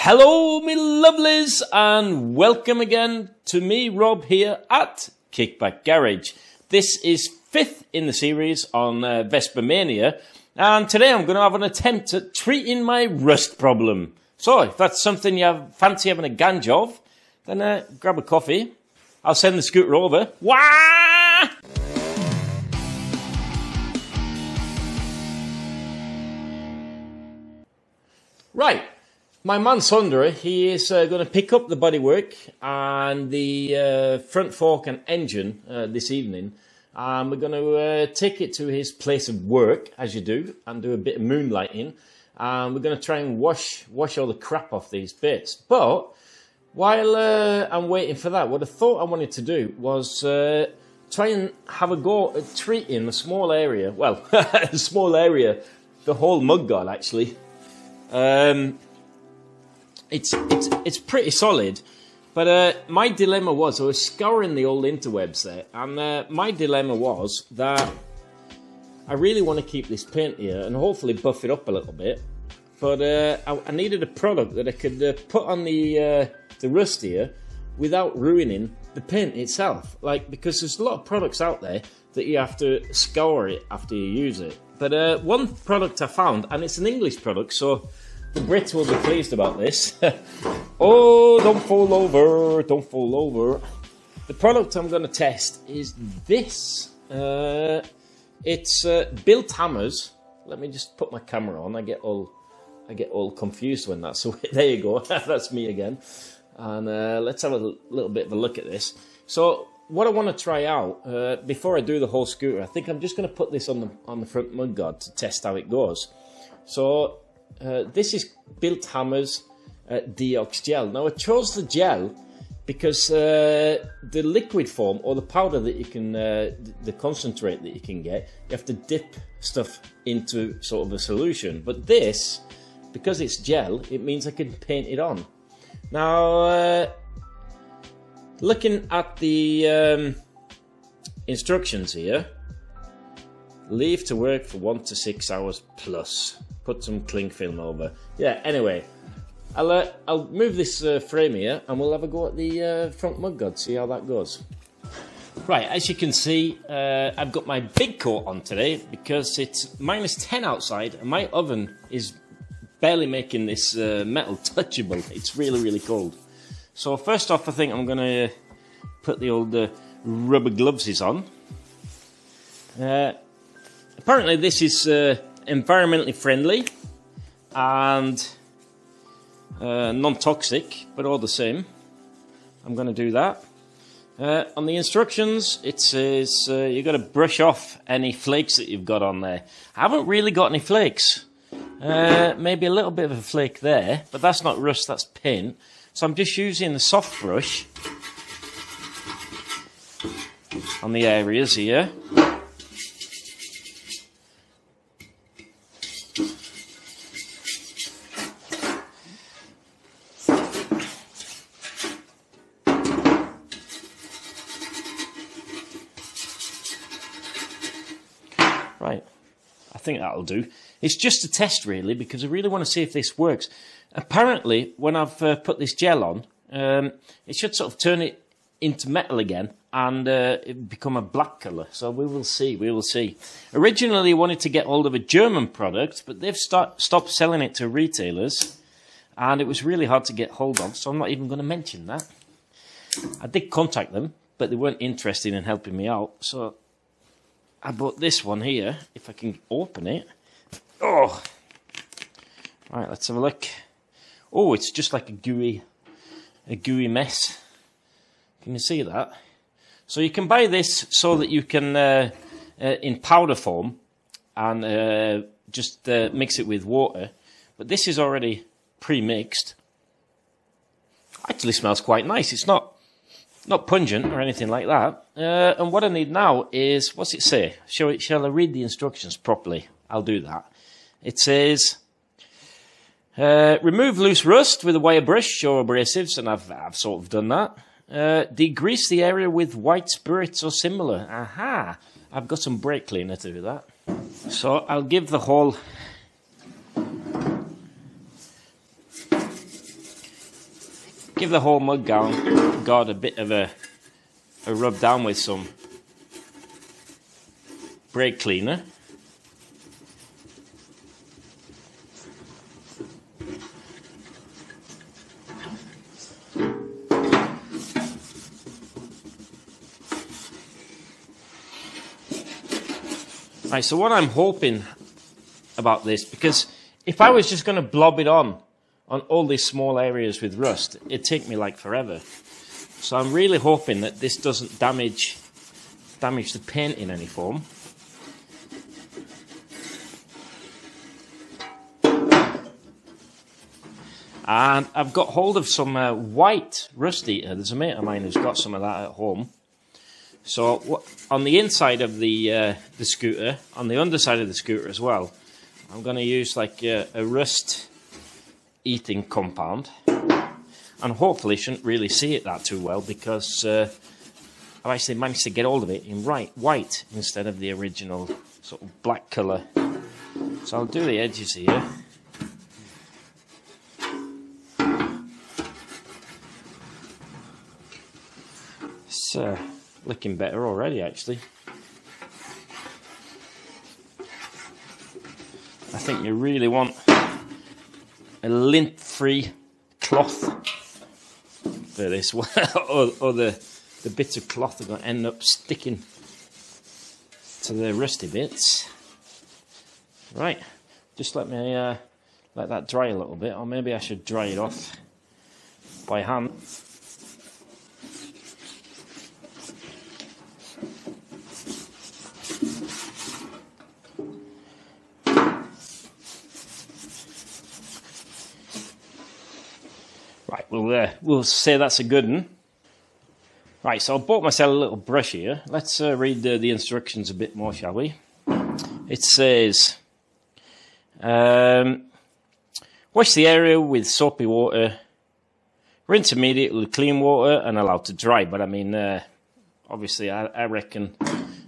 Hello, me lovelies, and welcome again to me, Rob, here at Kickback Garage. This is 5th in the series on Vespa Mania, and today I'm going to have an attempt at treating my rust problem. So, if that's something you fancy having a ganj of, then grab a coffee. I'll send the scooter over. Wah! Right. My man Sundra, he is going to pick up the bodywork and the front fork and engine this evening. And we're going to take it to his place of work, as you do, and do a bit of moonlighting. And we're going to try and wash all the crap off these bits. But while I'm waiting for that, what I thought I wanted to do was try and have a go at treating a small area. Well, a small area, the whole mudguard actually. It's pretty solid, but my dilemma was I was scouring the old interwebs there, and my dilemma was that I really want to keep this paint here and hopefully buff it up a little bit, but I needed a product that I could put on the rust here without ruining the paint itself. Like, because there's a lot of products out there that you have to scour it after you use it. But one product I found, and it's an English product, so the Brits will be pleased about this. Oh, don't fall over, don't fall over. The product I'm going to test is this. It's Bilt hammers. Let me just put my camera on. I get all confused when that's the way. There you go. That's me again. And let's have a little bit of a look at this. So what I want to try out before I do the whole scooter, I think I'm just going to put this on the front mudguard to test how it goes. So this is Bilt Hammers Deox Gel. Now I chose the gel because the liquid form or the powder that you can, the concentrate that you can get, you have to dip stuff into sort of a solution. But this, because it's gel, it means I can paint it on. Now, looking at the instructions here, leave to work for 1 to 6 hours plus. Put some cling film over. Yeah, anyway, I'll move this frame here and we'll have a go at the front mudguard, see how that goes. Right, as you can see, I've got my big coat on today because it's -10 outside and my oven is barely making this metal touchable. It's really, really cold. So first off, I think I'm going to put the old rubber gloves on. Apparently this is environmentally friendly and non-toxic, but all the same, I'm going to do that. On the instructions, it says you've got to brush off any flakes that you've got on there. I haven't really got any flakes. Maybe a little bit of a flake there, but that's not rust, that's paint. So I'm just using the soft brush on the areas here. Right, I think that'll do. It's just a test really, because I really want to see if this works. Apparently, when I've put this gel on, it should sort of turn it into metal again and it become a black colour. So we will see, we will see. Originally, I wanted to get hold of a German product, but they've stopped selling it to retailers. And it was really hard to get hold of, so I'm not even going to mention that. I did contact them, but they weren't interested in helping me out. So I bought this one here, if I can open it. Oh! Right, let's have a look. Oh, it's just like a gooey mess. Can you see that? So you can buy this so that you can, in powder form, and just mix it with water. But this is already pre-mixed. Actually smells quite nice. It's not pungent or anything like that. And what I need now is, what's it say? Shall I read the instructions properly? I'll do that. It says, remove loose rust with a wire brush or abrasives, and I've sort of done that. Degrease the area with white spirits or similar. Aha! I've got some brake cleaner to do that. So I'll give the whole give the whole mud guard a bit of a rub down with some brake cleaner. Right, so what I'm hoping about this, because if I was just going to blob it on all these small areas with rust, it'd take me like forever. So I'm really hoping that this doesn't damage the paint in any form. And I've got hold of some white rust eater. There's a mate of mine who's got some of that at home. So on the inside of the scooter, on the underside of the scooter as well, I'm going to use like a rust eating compound. And hopefully shouldn't really see it that too well, because I've actually managed to get hold of it in white instead of the original sort of black colour. So I'll do the edges here. It's looking better already, actually. I think you really want a lint-free cloth for this, or the bits of cloth are going to end up sticking to the rusty bits. Right, just let me let that dry a little bit, or maybe I should dry it off by hand. Right, we'll say that's a good one. Right, so I bought myself a little brush here. Let's read the instructions a bit more, shall we? It says, wash the area with soapy water, rinse immediately with clean water, and allow to dry. But I mean, obviously, I reckon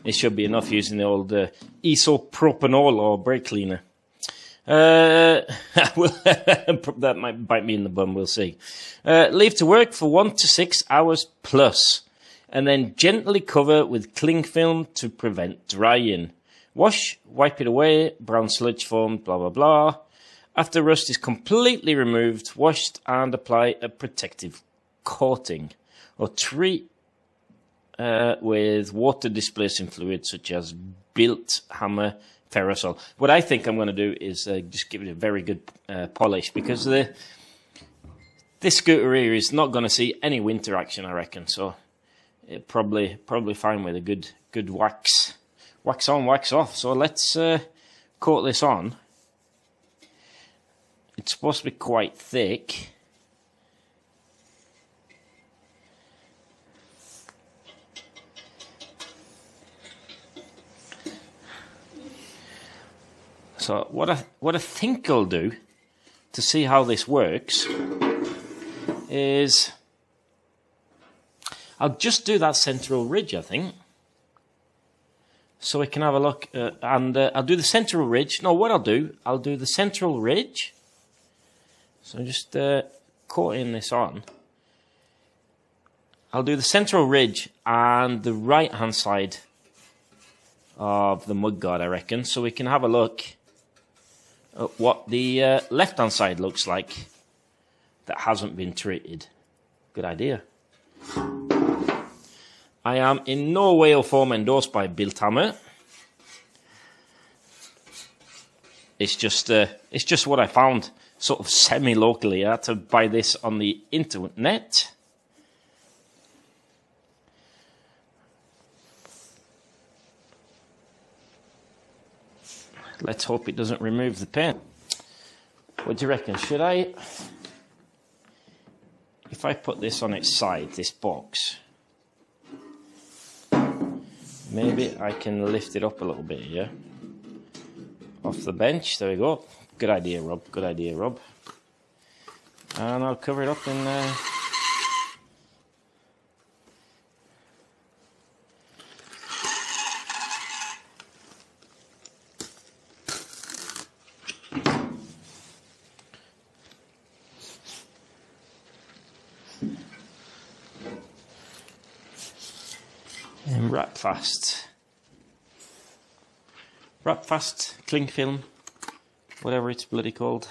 it should be enough using the old isopropanol or brake cleaner. That might bite me in the bum, we'll see. Leave to work for 1 to 6 hours plus, and then gently cover with cling film to prevent drying. Wash, wipe it away, brown sludge formed, blah, blah, blah. After rust is completely removed, wash and apply a protective coating, or treat with water displacing fluid such as Bilt, hammer, ferrosol. What I think I'm going to do is just give it a very good polish, because this scooter here is not going to see any winter action, I reckon. So it probably fine with a good wax on, wax off. So let's coat this on. It's supposed to be quite thick. So what I think I'll do to see how this works is I'll just do that central ridge, I think, so we can have a look. And I'll do the central ridge. No, what I'll do the central ridge. So I'm just coating this on. I'll do the central ridge and the right-hand side of the mudguard, I reckon, so we can have a look at what the left-hand side looks like that hasn't been treated. Good idea. I am in no way or form endorsed by Bilt hammer. It's just what I found sort of semi-locally. I had to buy this on the internet. Let's hope it doesn't remove the paint. What do you reckon? Should I, if I put this on its side, this box, maybe I can lift it up a little bit here, off the bench. There we go. Good idea, Rob. Good idea, Rob. And I'll cover it up in wrap fast. Wrap fast cling film, whatever it's bloody called.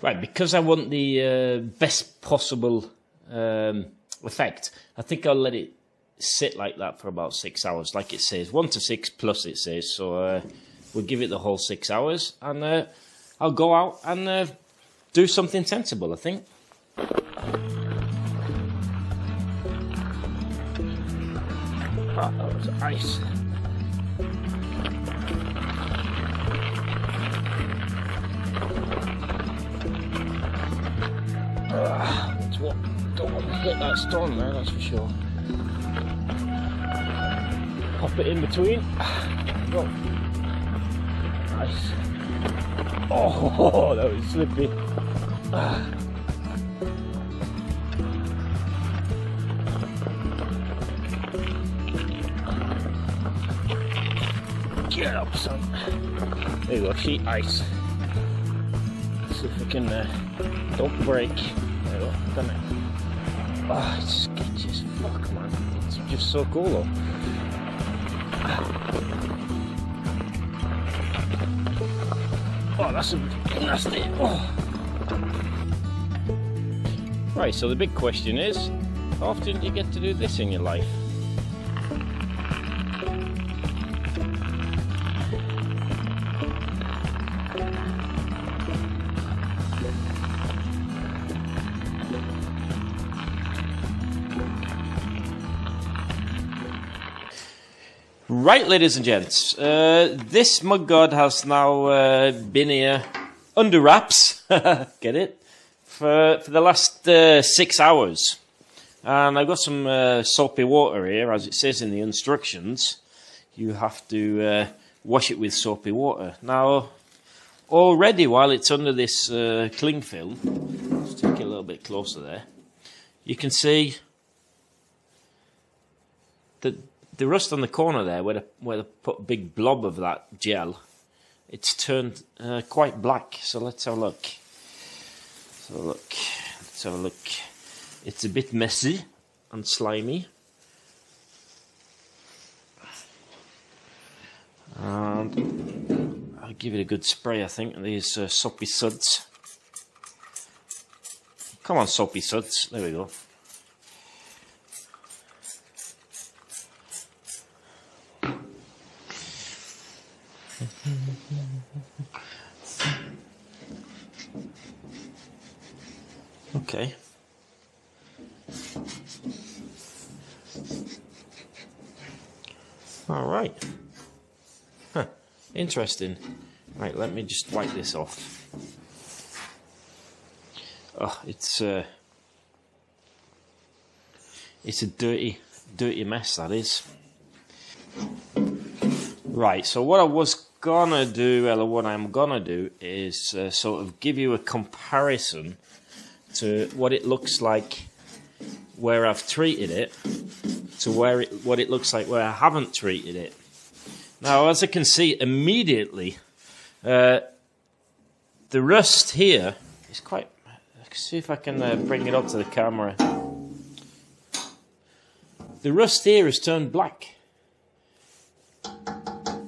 Right, because I want the best possible effect, I think I'll let it sit like that for about 6 hours, like it says, 1 to 6 plus it says, so we'll give it the whole 6 hours, and I'll go out and do something sensible, I think. Oh, that was ice. That's what, don't want to hit that stone there, that's for sure. Pop it in between. Go. Nice. Oh, that was slippy. Get up, son. There you go, sheet ice. Let's see if we can, don't break. There you go, done it. Oh, it's sketchy as fuck, man. It's just so cool, though. Oh, that's a nasty. Oh. Right, so the big question is, how often do you get to do this in your life? Right, ladies and gents, this mud god has now been here under wraps, get it, for the last 6 hours. And I've got some soapy water here, as it says in the instructions. You have to wash it with soapy water. Now, already while it's under this cling film, let's take it a little bit closer there, you can see that the rust on the corner there, where they put a big blob of that gel, it's turned quite black. So let's have a look. Let's have a look. It's a bit messy and slimy. And I'll give it a good spray, I think, of these soapy suds. Come on, soapy suds. There we go. Okay. All right. Huh. Interesting. Right, let me just wipe this off. Oh, it's a dirty mess, that is. Right, so what I was gonna do, or what I'm gonna do, is sort of give you a comparison to what it looks like where I've treated it to what it looks like where I haven't treated it. Now, as you can see immediately, the rust here is quite... Let's see if I can bring it up to the camera. The rust here has turned black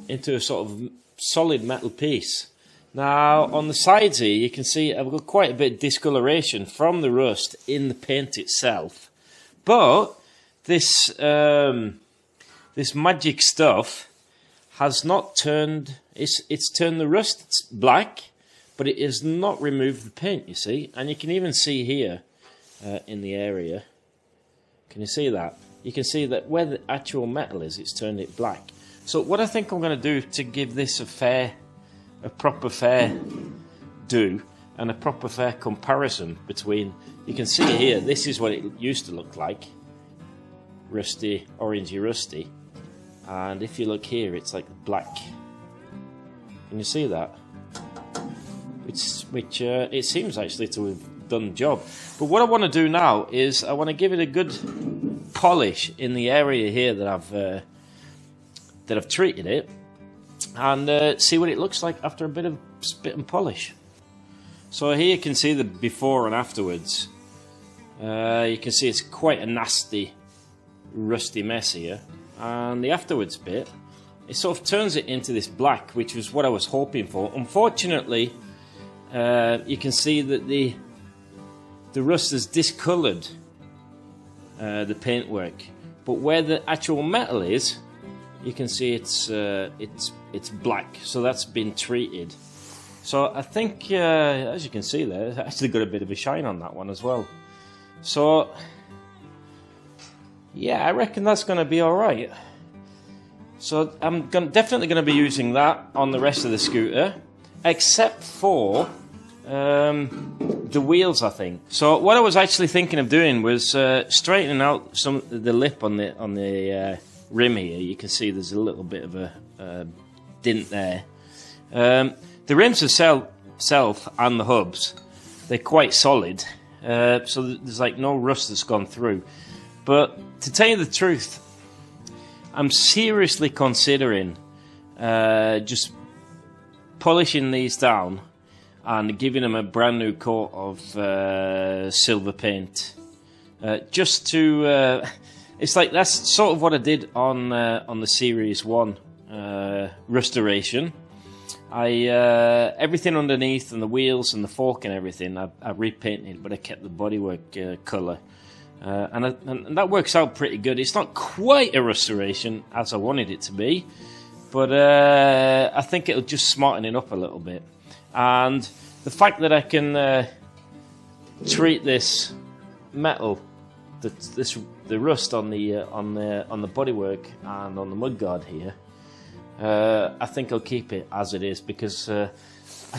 into a sort of solid metal piece. Now, on the sides here, you can see I've got quite a bit of discoloration from the rust in the paint itself. But this this magic stuff has not turned... It's turned the rust black, but it has not removed the paint, you see. And you can even see here in the area. Can you see that? You can see that where the actual metal is, it's turned it black. So what I think I'm going to do to give this a proper fair do and a proper fair comparison between, you can see here, this is what it used to look like, rusty, orangey rusty, and if you look here it's like black. Can you see that? Which it seems actually to have done the job. But what I want to do now is I want to give it a good polish in the area here that I've treated it, and see what it looks like after a bit of spit and polish. So here you can see the before and afterwards. You can see it's quite a nasty, rusty mess here, and the afterwards bit, it sort of turns it into this black, which was what I was hoping for. Unfortunately, you can see that the rust has discoloured the paintwork, but where the actual metal is, you can see it's black. So that's been treated. So I think, as you can see there, it's actually got a bit of a shine on that one as well. So yeah, I reckon that's going to be all right. So I'm definitely going to be using that on the rest of the scooter, except for the wheels, I think. So what I was actually thinking of doing was straightening out the lip on the rim here. You can see there's a little bit of a dent there. The rims themselves and the hubs, they're quite solid, so there's like no rust that's gone through. But to tell you the truth, I'm seriously considering just polishing these down and giving them a brand new coat of silver paint, just to it's like that's sort of what I did on the Series 1 restoration. Everything underneath and the wheels and the fork and everything I repainted, but I kept the bodywork colour, and that works out pretty good. It's not quite a restoration as I wanted it to be, but I think it'll just smarten it up a little bit. And the fact that I can treat this metal, the rust on the bodywork and on the mudguard here, I think I'll keep it as it is, because I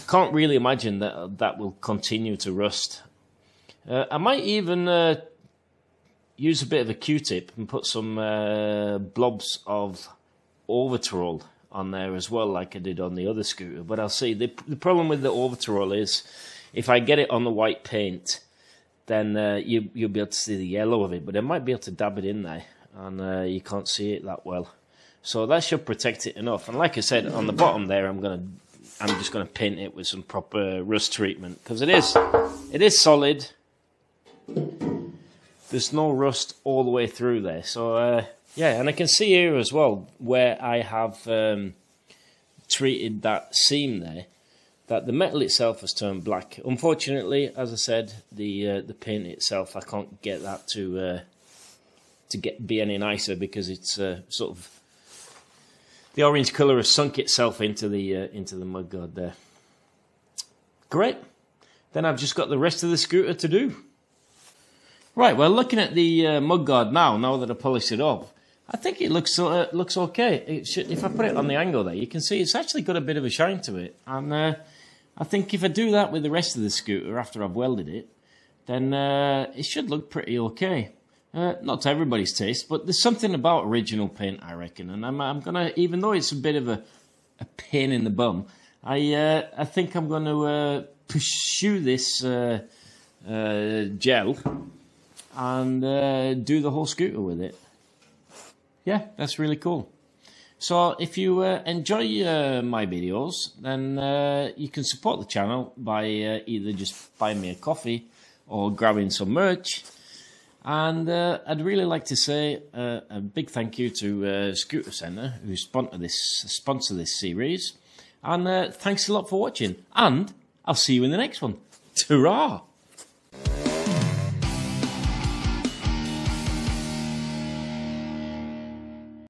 can't really imagine that will continue to rust. I might even use a bit of a Q-tip and put some blobs of Overtrol on there as well, like I did on the other scooter. But I'll see. The problem with the Overtrol is if I get it on the white paint, then you'll be able to see the yellow of it, but I might be able to dab it in there, and you can't see it that well. So that should protect it enough. And like I said, on the bottom there, I'm just gonna paint it with some proper rust treatment, because it is solid. There's no rust all the way through there. So yeah, and I can see here as well where I have treated that seam there, that the metal itself has turned black. Unfortunately, as I said, the paint itself, I can't get that to be any nicer, because it's sort of, the orange colour has sunk itself into the mudguard there. Great. Then I've just got the rest of the scooter to do. Right, well, looking at the mudguard now that I polished it off, I think it looks okay. If I put it on the angle there, you can see it's actually got a bit of a shine to it. And I think if I do that with the rest of the scooter after I've welded it, then it should look pretty okay. Not to everybody's taste, but there's something about original paint, I reckon. And I'm gonna, even though it's a bit of a pain in the bum, I think I'm gonna pursue this gel and do the whole scooter with it. Yeah, that's really cool. So if you enjoy my videos, then you can support the channel by either just buying me a coffee or grabbing some merch. And I'd really like to say a big thank you to Scooter Centre, who sponsor this series. And thanks a lot for watching. And I'll see you in the next one. Ta-ra!